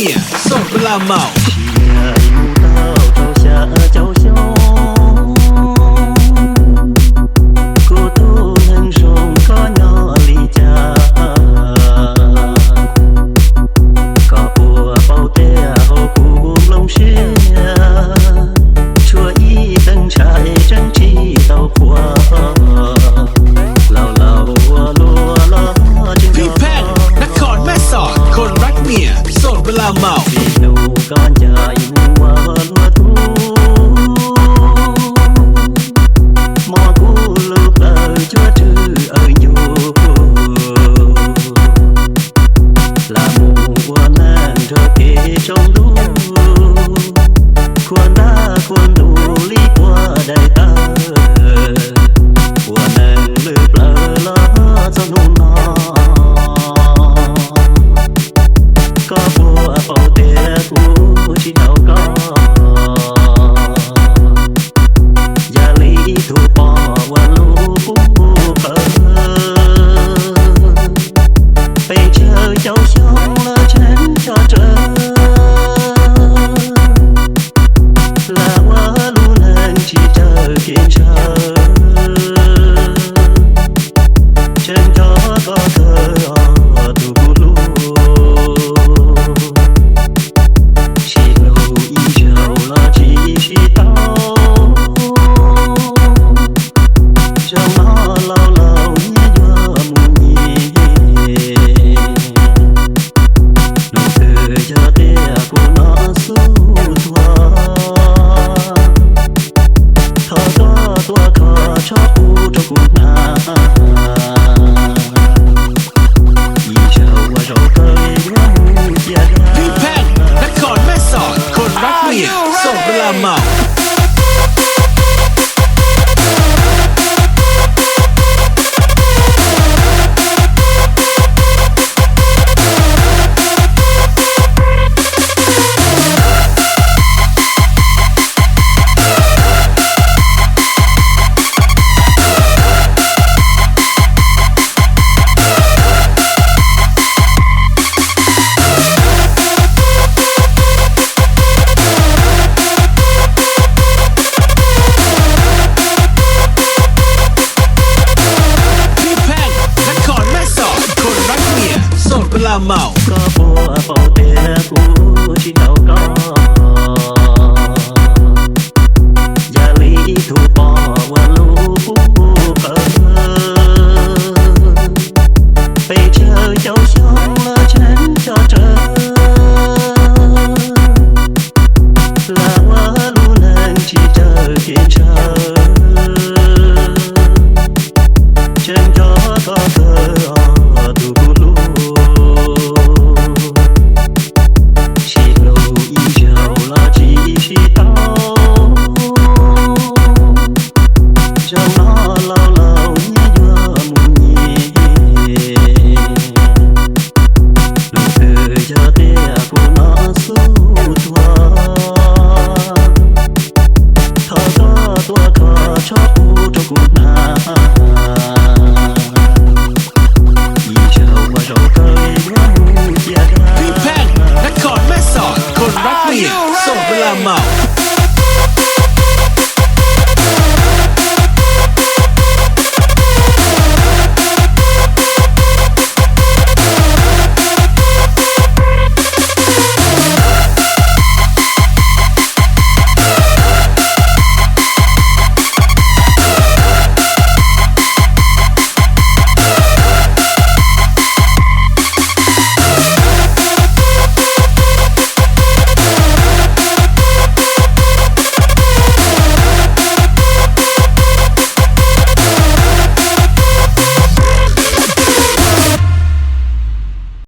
mia, sopra la mão. ควรดูลีกว่าได้ตาว่าแนงลือเปล่าละสนุนนอก็บัวเป่าเตะกูที่เอาก็อย่าลีถูกปอว่าลูกปูเปิไปเจอเจ้าช่องละฉันจะเจอก็บัวเป่าเตะกูที่เอาก็อย่าลีถูกปอว่าลูกปูเปิไปเจอเจ้าช่องละฉันจะเจอลาว่าลูนันที่เจอเกี่ยเธอฉันจะก็เธอชอบกูทุกนา